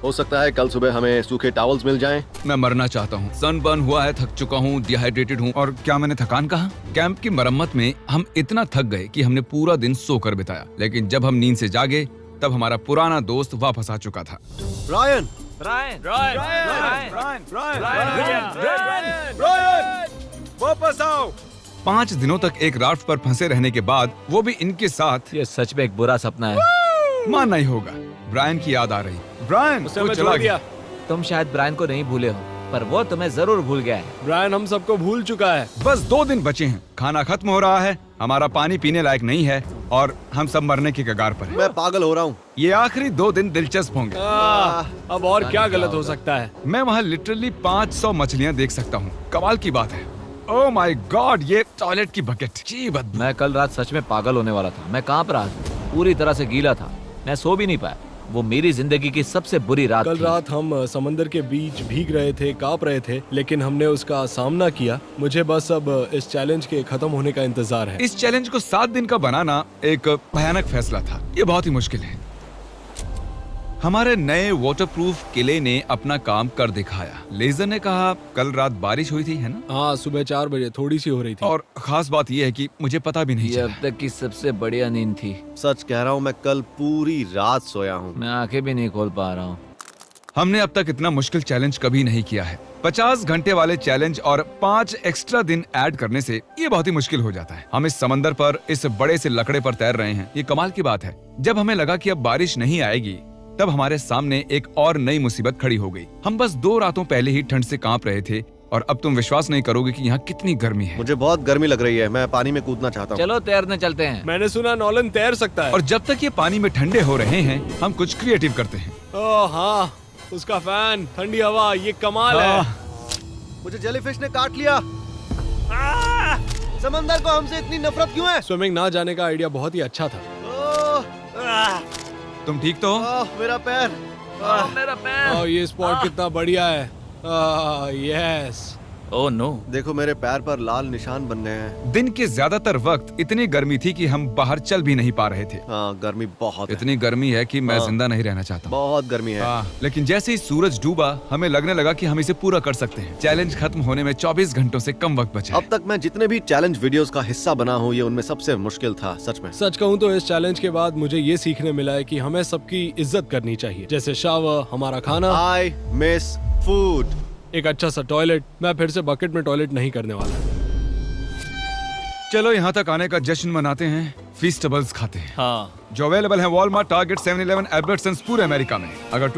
हो सकता है कल सुबह हमें सूखे टॉवल्स मिल जाएं। मैं मरना चाहता हूँ, सनबर्न हुआ है, थक चुका हूँ, डिहाइड्रेटेड हूँ। और क्या मैंने थकान कहा? कैंप की मरम्मत में हम इतना थक गए कि हमने पूरा दिन सोकर बिताया, लेकिन जब हम नींद से जागे तब हमारा पुराना दोस्त वापस आ चुका था। रायन, वापस आओ। 5 दिनों तक एक राफ्ट पर फंसे रहने के बाद, वो भी इनके साथ, ये सच में एक बुरा सपना है। मानना ही होगा। ब्रायन की याद आ रही। ब्रायन, उसे वो मैं चला छोड़ गया। दिया। तुम शायद ब्रायन को नहीं भूले हो, पर वो तुम्हें जरूर भूल गया है। ब्रायन हम सबको भूल चुका है। बस 2 दिन बचे हैं, खाना खत्म हो रहा है, हमारा पानी पीने लायक नहीं है और हम सब मरने की कगार पर हैं। मैं पागल हो रहा हूँ। ये आखिरी 2 दिन दिलचस्प होंगे। अब और क्या गलत हो सकता है? मैं वहाँ लिटरली 500 मछलियाँ देख सकता हूँ। कमाल की बात है। ओह माय गॉड, ये टॉयलेट की बकेट, जी बदबू। मैं कल रात सच में पागल होने वाला था। मैं कांप रहा था, पूरी तरह से गीला था, मैं सो भी नहीं पाया। वो मेरी जिंदगी की सबसे बुरी रात कल थी। रात हम समंदर के बीच भीग रहे थे, कांप रहे थे, लेकिन हमने उसका सामना किया। मुझे बस अब इस चैलेंज के खत्म होने का इंतजार है। इस चैलेंज को 7 दिन का बनाना एक भयानक फैसला था। ये बहुत ही मुश्किल है। हमारे नए वाटरप्रूफ किले ने अपना काम कर दिखाया। लेजर ने कहा कल रात बारिश हुई थी, है ना? हाँ, सुबह 4 बजे थोड़ी सी हो रही थी। और खास बात यह है कि मुझे पता भी नहीं ये अब चला। तक की सबसे बढ़िया नींद थी। सच कह रहा हूँ, मैं कल पूरी रात सोया हूँ। मैं आंखें भी नहीं खोल पा रहा हूँ। हमने अब तक इतना मुश्किल चैलेंज कभी नहीं किया है। 50 घंटे वाले चैलेंज और 5 एक्स्ट्रा दिन ऐड करने से ये बहुत ही मुश्किल हो जाता है। हम इस समंदर पर इस बड़े से लकड़े पर तैर रहे हैं। ये कमाल की बात है। जब हमें लगा कि अब बारिश नहीं आएगी, तब हमारे सामने एक और नई मुसीबत खड़ी हो गई। हम बस 2 रातों पहले ही ठंड से कांप रहे थे और अब तुम विश्वास नहीं करोगे कि यहाँ कितनी गर्मी है। मुझे बहुत गर्मी लग रही है, मैं पानी में कूदना चाहता हूँ। चलो तैरने चलते हैं। मैंने सुना नॉलन तैर सकता है। और जब तक ये पानी में ठंडे हो रहे हैं, हम कुछ क्रिएटिव करते हैं। ओह हाँ, उसका फैन, ठंडी हवा, ये कमाल है। मुझे जेलीफिश ने काट लिया। समंदर को हमसे इतनी नफरत क्यों है? स्विमिंग ना जाने का आइडिया बहुत ही अच्छा था। तुम ठीक तो हो? मेरा पैर। मेरा पैर। और ये स्पॉट कितना बढ़िया है। यस। Oh no. देखो मेरे पैर पर लाल निशान बन गए हैं। दिन के ज्यादातर वक्त इतनी गर्मी थी कि हम बाहर चल भी नहीं पा रहे थे। हाँ, गर्मी बहुत है। इतनी गर्मी है कि मैं जिंदा नहीं रहना चाहता। बहुत गर्मी है। लेकिन जैसे ही सूरज डूबा, हमें लगने लगा कि हम इसे पूरा कर सकते हैं। चैलेंज खत्म होने में 24 घंटों से कम वक्त बचा है। अब तक मैं जितने भी चैलेंज वीडियोस का हिस्सा बना हूँ, ये उनमें सबसे मुश्किल था, सच में। सच कहूँ तो इस चैलेंज के बाद मुझे ये सीखने मिला है कि हमें सबकी इज्जत करनी चाहिए, जैसे शावर, हमारा खाना, आई मिस फूड, एक अच्छा सा टॉयलेट। मैं फिर से बकेट में टॉयलेट नहीं करने वाला। चलो यहाँ तक आने का जश्न मनाते हैं, फीस्टेबल्स खाते हैं। हाँ। जो अवेलेबल है वॉलमार्ट, टारगेट, 7-Eleven, एल्बर्ट्सन्स, पूरे अमेरिका में। अगर